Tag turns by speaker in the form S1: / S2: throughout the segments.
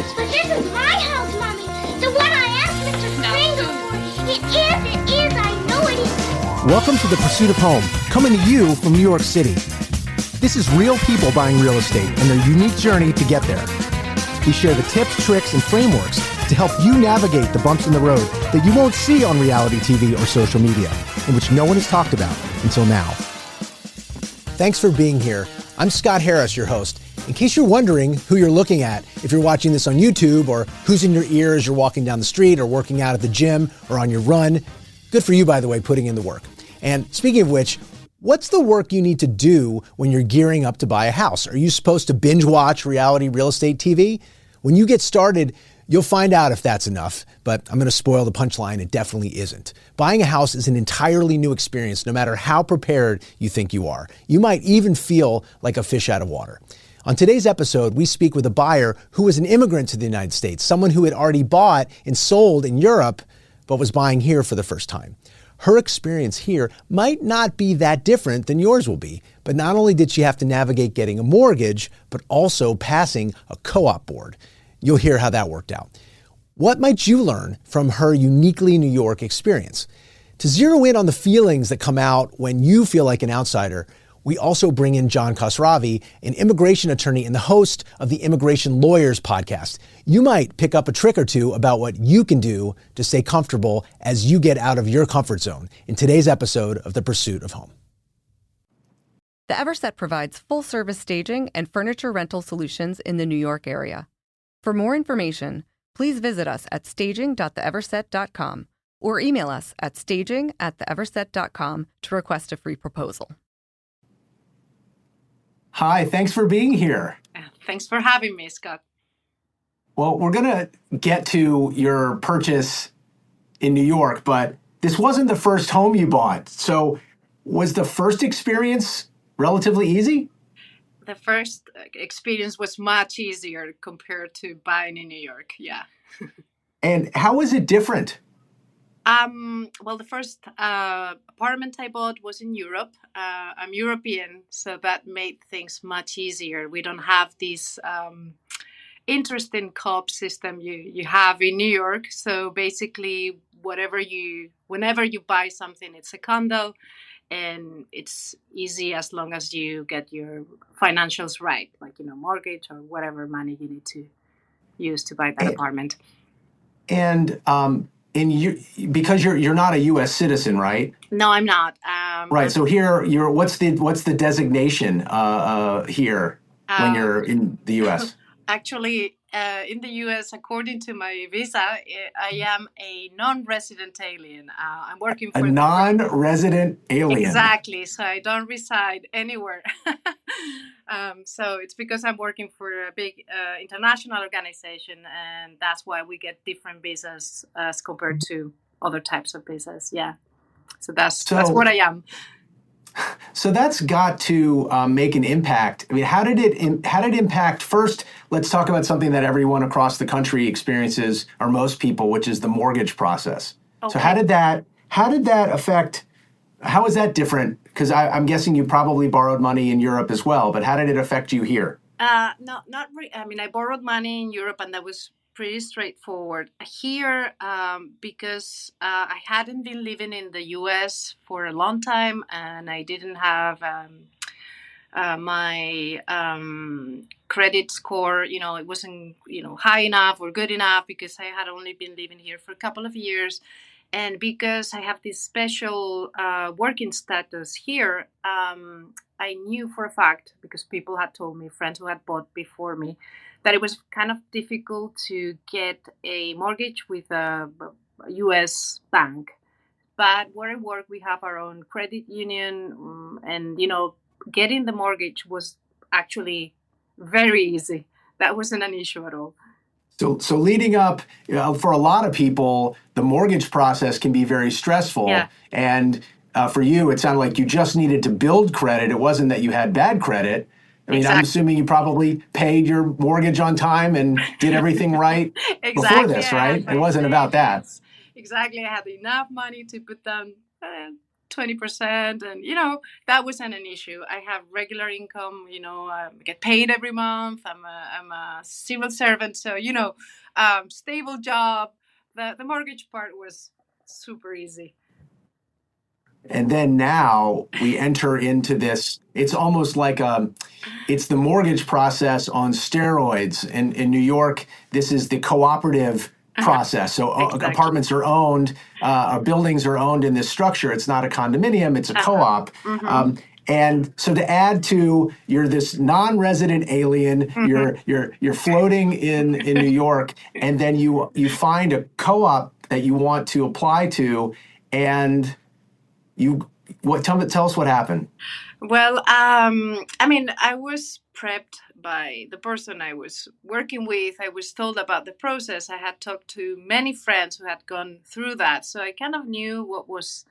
S1: But this is my house, Mommy. The one I asked Mr. Springer for. It is, I know it is.
S2: Welcome to The Pursuit of Home, coming to you from New York City. This is real people buying real estate and their unique journey to get there. We share the tips, tricks, and frameworks to help you navigate the bumps in the road that you won't see on reality TV or social media, and which no one has talked about until now. Thanks for being here. I'm Scott Harris, your host. In case you're wondering who you're looking at, if you're watching this on YouTube, or who's in your ear as you're walking down the street or working out at the gym or on your run, good for you, by the way, putting in the work. And speaking of which, what's the work you need to do when you're gearing up to buy a house? Are you supposed to binge watch reality real estate TV? When you get started, you'll find out if that's enough, but I'm going to spoil the punchline. It definitely isn't. Buying a house is an entirely new experience, no matter how prepared you think you are. You might even feel like a fish out of water. On today's episode, we speak with a buyer who was an immigrant to the United States, someone who had already bought and sold in Europe, but was buying here for the first time. Her experience here might not be that different than yours will be, but not only did she have to navigate getting a mortgage, but also passing a co-op board. You'll hear how that worked out. What might you learn from her uniquely New York experience? To zero in on the feelings that come out when you feel like an outsider, we also bring in John Khosravi, an immigration attorney and the host of the Immigration Lawyers podcast. You might pick up a trick or two about what you can do to stay comfortable as you get out of your comfort zone in today's episode of The Pursuit of Home.
S3: The Everset provides full-service staging and furniture rental solutions in the New York area. For more information, please visit us at staging.theeverset.com or email us at staging@theeverset.com to request a free proposal.
S2: Hi, thanks for being here.
S4: Thanks for having me, Scott.
S2: Well, we're going to get to your purchase in New York, but this wasn't the first home you bought. So was the first experience relatively easy?
S4: The first experience was much easier compared to buying in New York, yeah.
S2: And how was it different?
S4: Well, the first apartment I bought was in Europe. I'm European, so that made things much easier. We don't have this interesting co-op system you have in New York. So basically, whenever you buy something, it's a condo, and it's easy as long as you get your financials right, like mortgage or whatever money you need to use to buy that apartment.
S2: And because you're not a U.S. citizen, right?
S4: No, I'm not.
S2: Right. So here, what's the designation here when you're in the U.S.?
S4: Actually, in the U.S., according to my visa, I am a non-resident alien. I'm working for
S2: a non-resident alien.
S4: Exactly. So I don't reside anywhere. So it's because I'm working for a big international organization, and that's why we get different visas as compared to other types of visas. Yeah. So that's what I am.
S2: So that's got to make an impact. I mean, how did it impact? First, let's talk about something that everyone across the country experiences, or most people, which is the mortgage process. Okay. So how did that affect? How is that different? Because I'm guessing you probably borrowed money in Europe as well, but how did it affect you here?
S4: No, not really. I mean, I borrowed money in Europe, and that was pretty straightforward. Here, because I hadn't been living in the U.S. for a long time, and I didn't have my credit score, it wasn't, high enough or good enough, because I had only been living here for a couple of years. And because I have this special working status here, I knew for a fact, because people had told me, friends who had bought before me, that it was kind of difficult to get a mortgage with a U.S. bank. But where I work, we have our own credit union, and, getting the mortgage was actually very easy. That wasn't an issue at all.
S2: So leading up, for a lot of people, the mortgage process can be very stressful.
S4: Yeah.
S2: And for you, it sounded like you just needed to build credit. It wasn't that you had bad credit. I mean, exactly. I'm assuming you probably paid your mortgage on time and did everything right before this, right? It wasn't about that.
S4: Exactly. I had enough money to put down 20%, and that wasn't an issue. I have regular income. I get paid every month. I'm a civil servant, so stable job. The mortgage part was super easy.
S2: And then now we enter into this, it's almost like it's the mortgage process on steroids. In New York, this is the cooperative process. So
S4: Exactly.
S2: Apartments are owned, buildings are owned in this structure. It's not a condominium, it's a co-op. And so to add to, you're this non-resident alien, you're floating in New York, and then you find a co-op that you want to apply to, and tell us what happened.
S4: Well, I was prepped by the person I was working with. I was told about the process. I had talked to many friends who had gone through that, so I kind of knew what was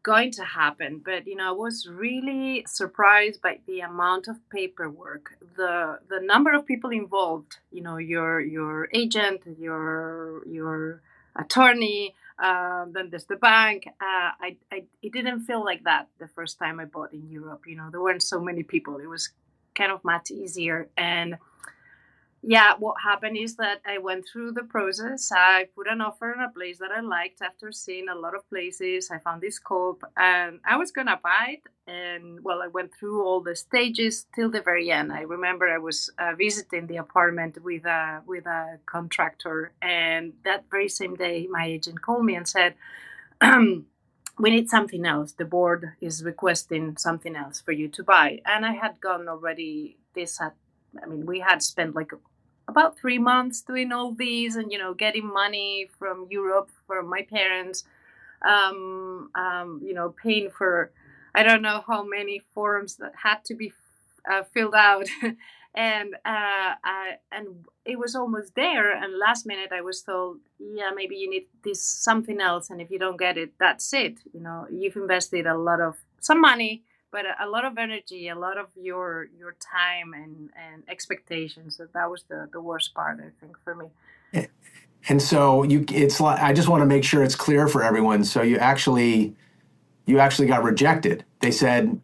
S4: going to happen. But I was really surprised by the amount of paperwork, the number of people involved. Your agent, your attorney. Then there's the bank. It didn't feel like that the first time I bought in Europe. There weren't so many people. It was kind of much easier. And what happened is that I went through the process. I put an offer on a place that I liked after seeing a lot of places. I found this scope, and I was gonna buy it. And I went through all the stages till the very end. I remember I was visiting the apartment with a contractor, and that very same day, my agent called me and said, "We need something else. The board is requesting something else for you to buy." And I had gone already. We had spent like about 3 months doing all these, and getting money from Europe from my parents, paying for I don't know how many forms that had to be filled out, and it was almost there. And last minute, I was told, "Yeah, maybe you need something else, and if you don't get it, that's it. You've invested some money." But a lot of energy, a lot of your time and expectations. That was the worst part, I think, for me.
S2: And so it's like, I just want to make sure it's clear for everyone. So you actually got rejected. They said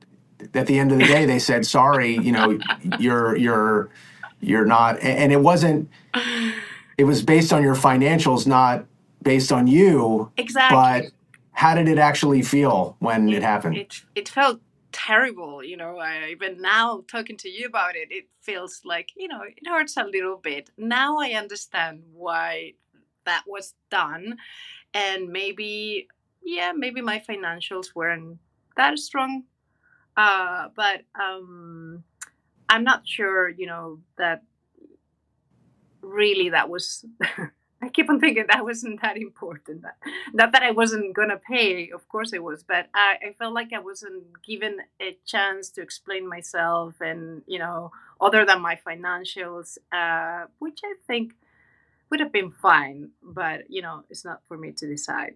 S2: at the end of the day, they said, "Sorry, you're not." And it wasn't. It was based on your financials, not based on you.
S4: Exactly.
S2: But how did it actually feel when it happened?
S4: It felt terrible. Even now talking to you about it, it feels like, it hurts a little bit. Now I understand why that was done. And maybe my financials weren't that strong. But I'm not sure, that really that was... I keep on thinking that wasn't that important. Not that I wasn't going to pay, of course it was, but I felt like I wasn't given a chance to explain myself and, other than my financials, which I think would have been fine, but, it's not for me to decide.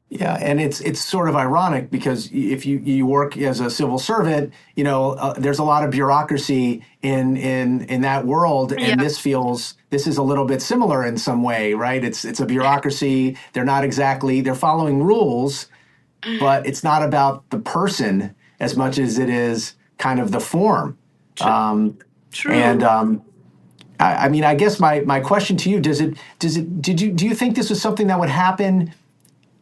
S2: Yeah, and it's sort of ironic because if you work as a civil servant, there's a lot of bureaucracy in that world, and this is a little bit similar in some way, right? It's a bureaucracy. They're following rules, but it's not about the person as much as it is kind of the form.
S4: True.
S2: And I guess my question to you, do you think this was something that would happen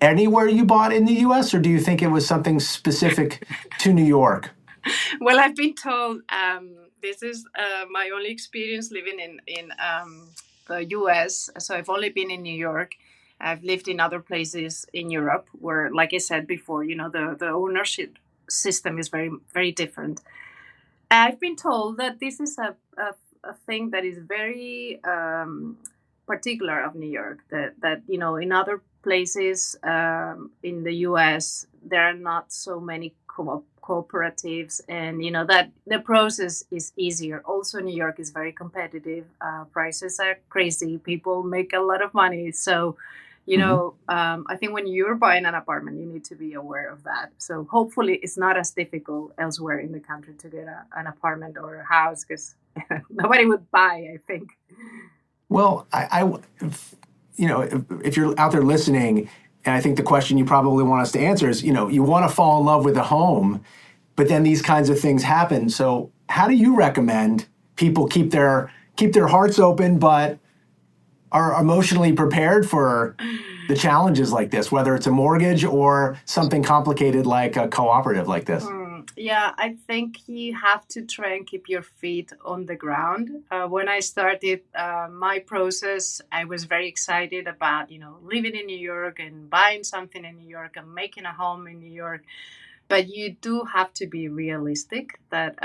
S2: anywhere you bought in the U.S., or do you think it was something specific to New York?
S4: Well, I've been told this is my only experience living in the U.S. So I've only been in New York. I've lived in other places in Europe where, like I said before, the ownership system is very, very different. I've been told that this is a thing that is very particular of New York, that in other places in the U.S. there are not so many cooperatives, and that the process is easier. Also, New York is very competitive. Prices are crazy. People make a lot of money. So, I think when you're buying an apartment, you need to be aware of that. So hopefully it's not as difficult elsewhere in the country to get an apartment or a house, because nobody would buy, I think.
S2: Well, if you're out there listening, and I think the question you probably want us to answer is, you want to fall in love with a home, but then these kinds of things happen. So how do you recommend people keep their hearts open, but are emotionally prepared for the challenges like this, whether it's a mortgage or something complicated like a cooperative like this?
S4: Yeah, I think you have to try and keep your feet on the ground. When I started my process, I was very excited about, living in New York and buying something in New York and making a home in New York. But you do have to be realistic that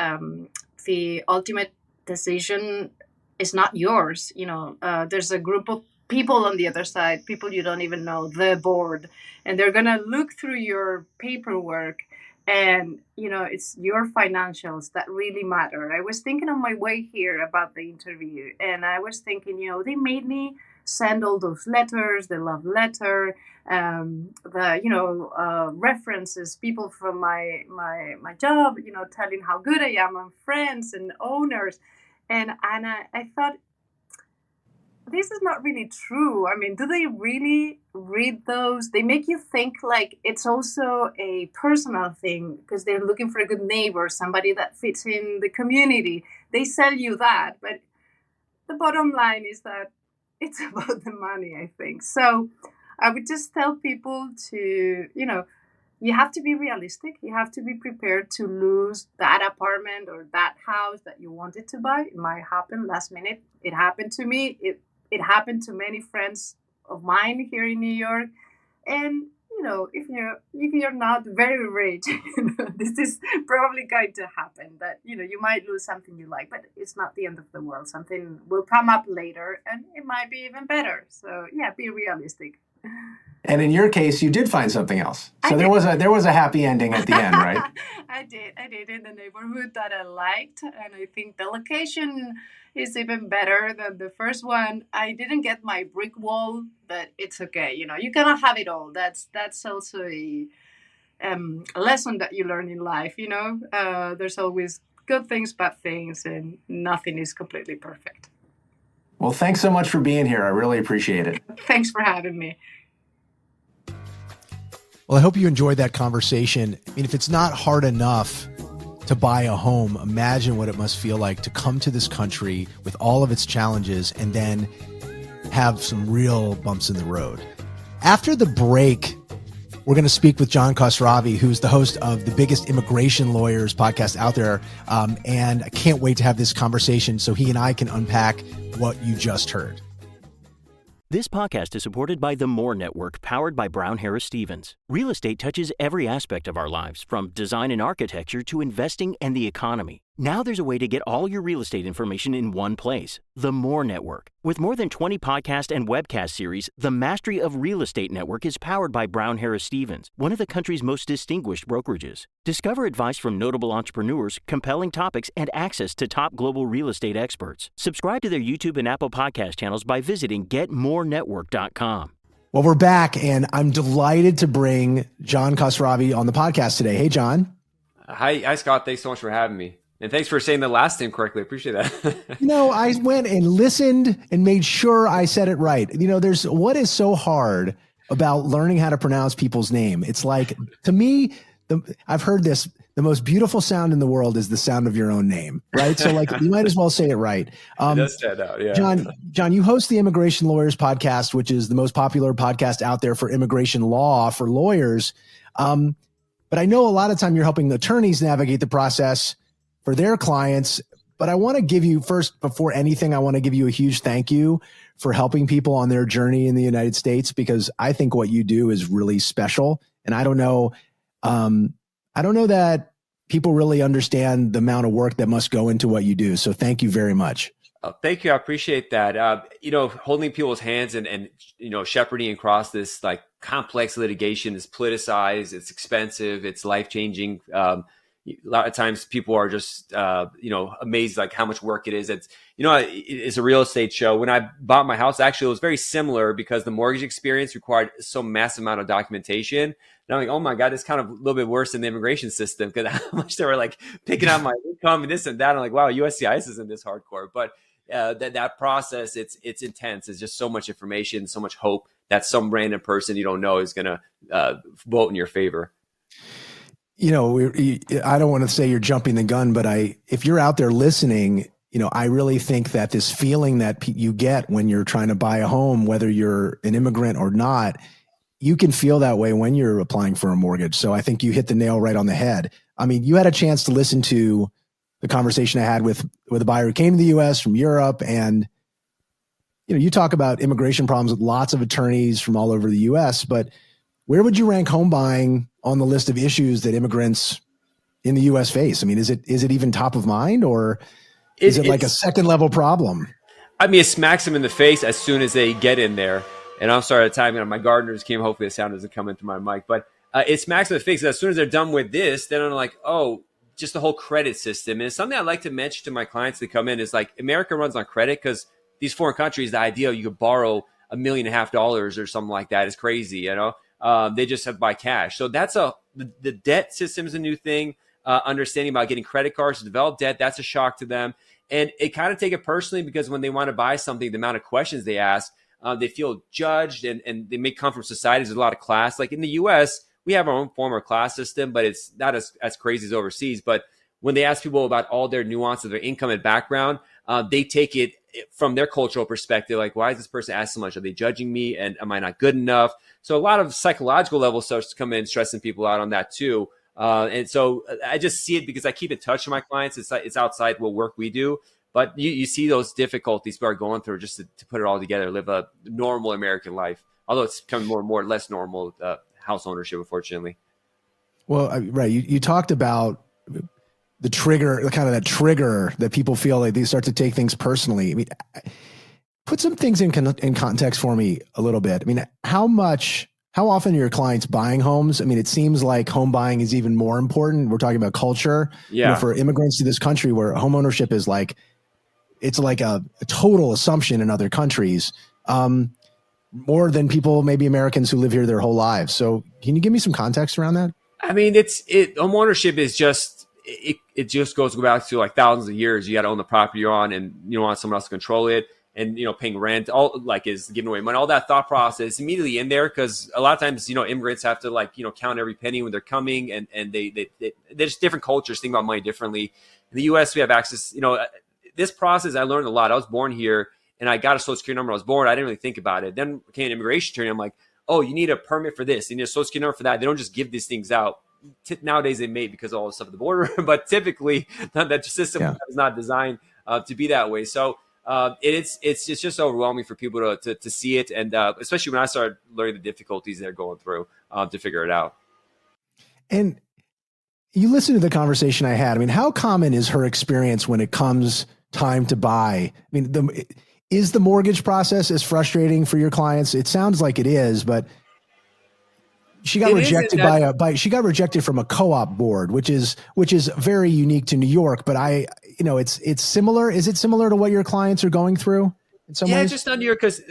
S4: the ultimate decision is not yours. There's a group of people on the other side, people you don't even know, the board, and they're going to look through your paperwork. And, it's your financials that really matter. I was thinking on my way here about the interview, and I was thinking, they made me send all those letters, the love letter, the references, people from my job, telling how good I am, and friends and owners. And I thought, this is not really true. I mean, do they really read those? They make you think like it's also a personal thing because they're looking for a good neighbor, somebody that fits in the community. They sell you that. But the bottom line is that it's about the money, I think. So I would just tell people to, you have to be realistic. You have to be prepared to lose that apartment or that house that you wanted to buy. It might happen last minute. It happened to me. It happened to many friends of mine here in New York. And, if you're not very rich, this is probably going to happen, that, you might lose something you like, but it's not the end of the world. Something will come up later and it might be even better. So yeah, be realistic.
S2: And in your case, you did find something else. So there was a happy ending at the end, right?
S4: I did in the neighborhood that I liked, and I think the location is even better than the first one. I didn't get my brick wall, but it's okay. You cannot have it all. That's also a lesson that you learn in life. There's always good things, bad things, and nothing is completely perfect.
S2: Well, thanks so much for being here. I really appreciate it.
S4: Thanks for having me.
S2: Well, I hope you enjoyed that conversation. I mean, if it's not hard enough to buy a home, imagine what it must feel like to come to this country with all of its challenges and then have some real bumps in the road. After the break, we're going to speak with John Khosravi, who's the host of the biggest immigration lawyers podcast out there. And I can't wait to have this conversation so he and I can unpack what you just heard.
S5: This podcast is supported by the More Network, powered by Brown Harris Stevens. Real estate touches every aspect of our lives, from design and architecture to investing and the economy. Now there's a way to get all your real estate information in one place. The More Network. With more than 20 podcast and webcast series, the Mastery of Real Estate Network is powered by Brown Harris Stevens, one of the country's most distinguished brokerages. Discover advice from notable entrepreneurs, compelling topics, and access to top global real estate experts. Subscribe to their YouTube and Apple podcast channels by visiting getmorenetwork.com.
S2: Well, we're back, and I'm delighted to bring John Khosravi on the podcast today. Hey, John.
S6: Hi, Scott. Thanks so much for having me. And thanks for saying the last name correctly. I appreciate that.
S2: I went and listened and made sure I said it right. There's what is so hard about learning how to pronounce people's name. It's like, to me, I've heard this, the most beautiful sound in the world is the sound of your own name, right? So you might as well say it right.
S6: It does stand out, yeah.
S2: John, you host the Immigration Lawyers podcast, which is the most popular podcast out there for immigration law for lawyers. But I know a lot of time you're helping attorneys navigate the process for their clients. But I want to give you first, before anything, I want to give you a huge thank you for helping people on their journey in the United States, because I think what you do is really special. And I don't know that people really understand the amount of work that must go into what you do. So thank you very much.
S6: Thank you. I appreciate that. Holding people's hands and shepherding across this complex litigation is politicized. It's expensive. It's life-changing. A lot of times people are just, amazed how much work it is. It's a real estate show. When I bought my house, actually, it was very similar because the mortgage experience required so massive amount of documentation. And I'm like, oh my God, it's kind of a little bit worse than the immigration system because how much they were picking out my income and this and that. I'm like, wow, USCIS isn't this hardcore. But that process, it's intense. It's just so much information, so much hope that some random person you don't know is going to vote in your favor.
S2: You know, I don't want to say you're jumping the gun, but if you're out there listening, you know, I really think that this feeling that you get when you're trying to buy a home, whether you're an immigrant or not, you can feel that way when you're applying for a mortgage. So I think you hit the nail right on the head. I mean, you had a chance to listen to the conversation I had with a buyer who came to the U.S. from Europe, and you know, you talk about immigration problems with lots of attorneys from all over the U.S., but where would you rank home buying on the list of issues that immigrants in the U.S. face? I mean, is it even top of mind, or is it like a second level problem?
S6: I mean, it smacks them in the face as soon as they get in there. And I'm sorry at the time, my gardeners came. Hopefully the sound doesn't come into my mic, but it smacks them in the face. As soon as they're done with this, then I'm like, oh, just the whole credit system. And it's something I like to mention to my clients that come in is like, America runs on credit because these foreign countries, the idea you could borrow $1.5 million or something like that is crazy. You know, they just have to buy cash. So that's the debt system is a new thing. Understanding about getting credit cards to develop debt, that's a shock to them. And it kind of take it personally because when they want to buy something, the amount of questions they ask, they feel judged, and they may come from societies with a lot of class. Like in the U.S., we have our own form of class system, but it's not as crazy as overseas. But when they ask people about all their nuances, their income and background, they take it from their cultural perspective. Like, why is this person asking so much? Are they judging me? And am I not good enough? So a lot of psychological level starts to come in, stressing people out on that too. And so I just see it because I keep in touch with my clients. It's outside what work we do. But you see those difficulties people are going through just to put it all together, live a normal American life. Although it's becoming more and more less normal, house ownership, unfortunately.
S2: Well, right. You talked about the trigger, kind of that trigger that people feel like they start to take things personally. I mean, put some things in context for me a little bit. I mean, how often are your clients buying homes? I mean, it seems like home buying is even more important. We're talking about culture.
S6: Yeah.
S2: You know, for immigrants to this country where home ownership is like, it's like a total assumption in other countries, more than people, maybe Americans who live here their whole lives. So can you give me some context around that?
S6: I mean, home ownership is just, it just goes back to like thousands of years. You got to own the property you're on, and you don't want someone else to control it. And, you know, paying rent, all like is giving away money, all that thought process immediately in there. Cause a lot of times, you know, immigrants have to like, you know, count every penny when they're coming, and they're just different cultures think about money differently. In the US, we have access, you know, this process, I learned a lot. I was born here and I got a social security number. I was born. I didn't really think about it. Then became an immigration attorney. I'm like, oh, you need a permit for this. You need a social security number for that. They don't just give these things out. Nowadays they may because of all the stuff at the border, but typically that system is not designed to be that way. So it's just overwhelming for people to see it. And especially when I started learning the difficulties they're going through to figure it out.
S2: And you listen to the conversation I had. I mean, how common is her experience when it comes time to buy? I mean, is the mortgage process as frustrating for your clients? It sounds like it is, but she got rejected she got rejected from a co-op board, which is very unique to New York. But it's similar. Is it similar to what your clients are going through in some ways?
S6: Just on New York, because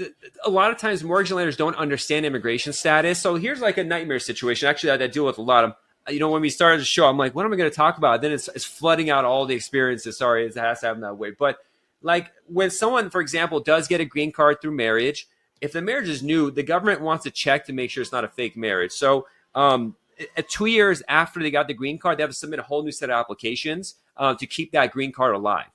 S6: a lot of times mortgage lenders don't understand immigration status. So here's like a nightmare situation. Actually, I deal with a lot of. When we started the show, I'm like, what am I going to talk about? Then it's flooding out all the experiences. Sorry, it has to happen that way. But like when someone, for example, does get a green card through marriage, if the marriage is new, the government wants to check to make sure it's not a fake marriage. So 2 years after they got the green card, they have to submit a whole new set of applications to keep that green card alive.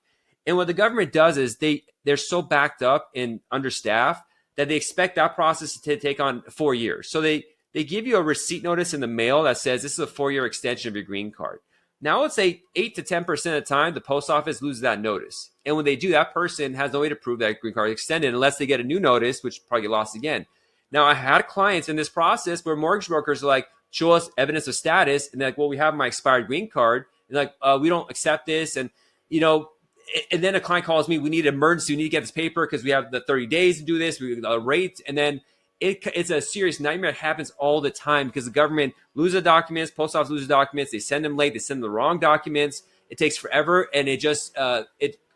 S6: And what the government does is they're so backed up and understaffed that they expect that process to take on 4 years. So they give you a receipt notice in the mail that says this is a 4-year extension of your green card. Now, let's say 8 to 10% of the time, the post office loses that notice. And when they do, that person has no way to prove that green card is extended unless they get a new notice, which probably get lost again. Now, I had clients in this process where mortgage brokers are like, show us evidence of status. And they're like, well, we have my expired green card. And like, we don't accept this. And, and then a client calls me, we need emergency, we need to get this paper because we have the 30 days to do this, we rate. And then it's a serious nightmare. It happens all the time because the government loses documents, post office loses documents, they send them late, they send them the wrong documents. It takes forever, and it just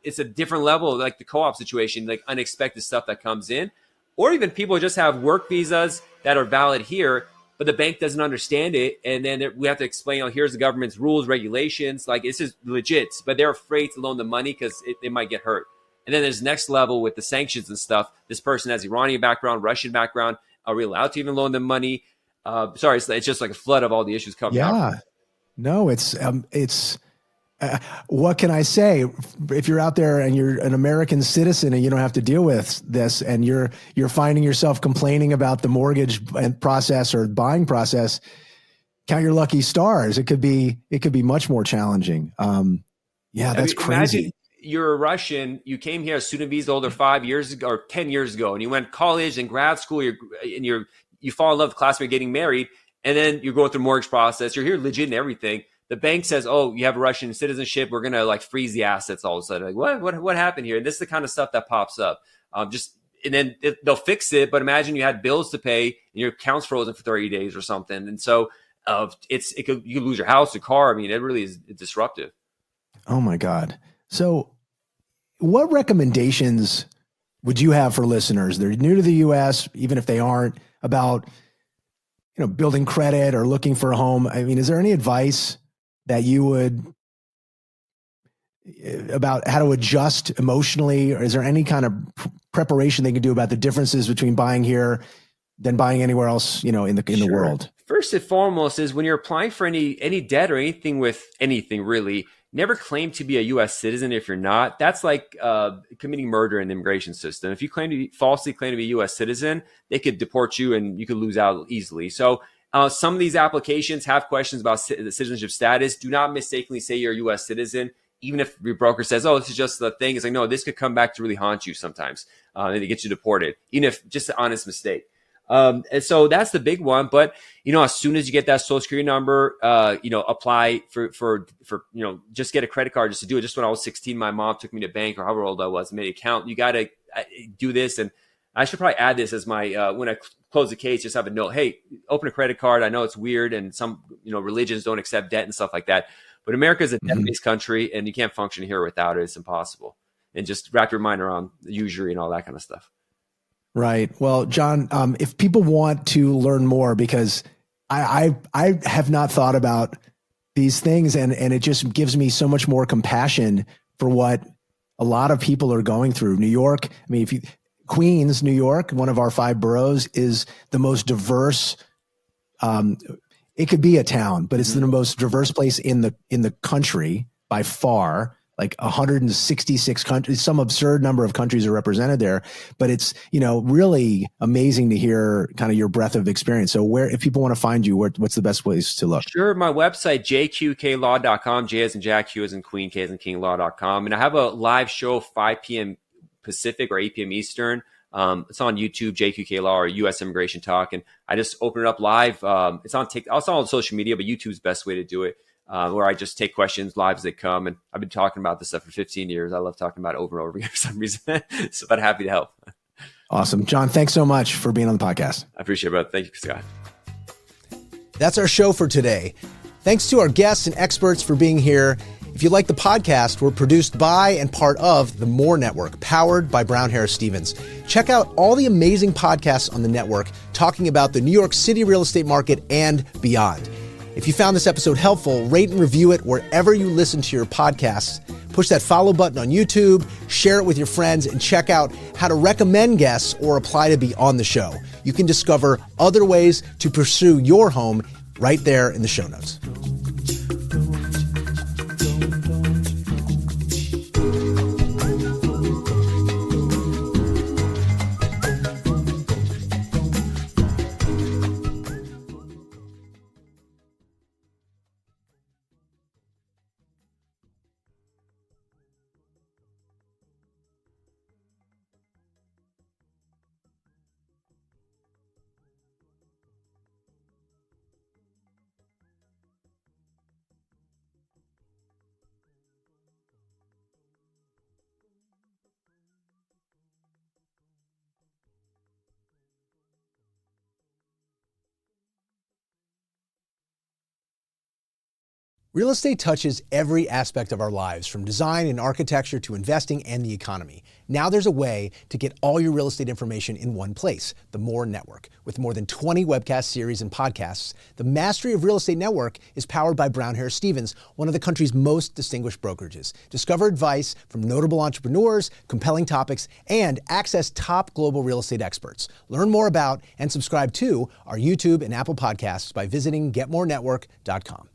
S6: it's a different level, like the co-op situation, like unexpected stuff that comes in, or even people just have work visas that are valid here, but the bank doesn't understand it, and then we have to explain, here's the government's rules, regulations, like it's just legit, but they're afraid to loan the money because they might get hurt. And then there's next level with the sanctions and stuff. This person has Iranian background, Russian background. Are we allowed to even loan them money? Sorry, it's just like a flood of all the issues coming out.
S2: Yeah, no, it's what can I say? If you're out there and you're an American citizen and you don't have to deal with this, and you're finding yourself complaining about the mortgage process or buying process, count your lucky stars. It could be much more challenging. Yeah, that's crazy.
S6: Imagine you're a Russian. You came here as student visa holder 5 years ago or 10 years ago, and you went to college and grad school. You fall in love with classmate, getting married, and then you go through the mortgage process. You're here legit and everything. The bank says, "Oh, you have a Russian citizenship. We're gonna like freeze the assets." All of a sudden, like what happened here? And this is the kind of stuff that pops up. And then they'll fix it. But imagine you had bills to pay and your account's frozen for 30 days or something. And so you could lose your house, your car. I mean, it really is disruptive.
S2: Oh my God. So what recommendations would you have for listeners? They're new to the US, even if they aren't, about, building credit or looking for a home. I mean, is there any advice that you would about how to adjust emotionally, or is there any kind of preparation they can do about the differences between buying here than buying anywhere else, in the world?
S6: First and foremost is when you're applying for any debt or anything with anything really, never claim to be a U.S. citizen if you're not. That's like committing murder in the immigration system. If you falsely claim to be a U.S. citizen, they could deport you and you could lose out easily. So some of these applications have questions about the citizenship status. Do not mistakenly say you're a U.S. citizen. Even if your broker says, "Oh, this is just the thing," it's like, no, this could come back to really haunt you sometimes, and it gets you deported, even if just an honest mistake. And so that's the big one. But, as soon as you get that social security number, apply for just get a credit card just to do it. Just when I was 16, my mom took me to bank, or however old I was, and made an account. You got to do this. And I should probably add this as my, when I close the case, just have a note. Hey, open a credit card. I know it's weird, and some, religions don't accept debt and stuff like that. But America is a debt-based country, and you can't function here without it. It's impossible. And just wrap your mind around the usury and all that kind of stuff.
S2: Right. Well, John, if people want to learn more, because I have not thought about these things, and it just gives me so much more compassion for what a lot of people are going through. New York, I mean, Queens, New York, one of our 5 boroughs, is the most diverse. It could be a town, but it's the most diverse place in the country by far. Like 166 countries, some absurd number of countries are represented there, but it's, really amazing to hear kind of your breadth of experience. So if people want to find you, what's the best place to look?
S6: Sure. My website, jqqlaw.com, J as in Jack, Q as in Queen, K as in King law.com. And I have a live show 5 p.m. Pacific or 8 p.m. Eastern. It's on YouTube, JQK Law or US Immigration Talk. And I just open it up live. It's on TikTok, also on social media, but YouTube's the best way to do it. Where I just take questions live as they come. And I've been talking about this stuff for 15 years. I love talking about it over and over again for some reason. So, but happy to help.
S2: Awesome. John, thanks so much for being on the podcast.
S6: I appreciate it, brother. Thank you, Scott.
S2: That's our show for today. Thanks to our guests and experts for being here. If you like the podcast, we're produced by and part of the More Network, powered by Brown Harris Stevens. Check out all the amazing podcasts on the network talking about the New York City real estate market and beyond. If you found this episode helpful, rate and review it wherever you listen to your podcasts. Push that follow button on YouTube, share it with your friends, and check out how to recommend guests or apply to be on the show. You can discover other ways to pursue your home right there in the show notes. Real estate touches every aspect of our lives, from design and architecture to investing and the economy. Now there's a way to get all your real estate information in one place, the More Network. With more than 20 webcast series and podcasts, the Mastery of Real Estate Network is powered by Brown Harris Stevens, one of the country's most distinguished brokerages. Discover advice from notable entrepreneurs, compelling topics, and access top global real estate experts. Learn more about and subscribe to our YouTube and Apple podcasts by visiting getmorenetwork.com.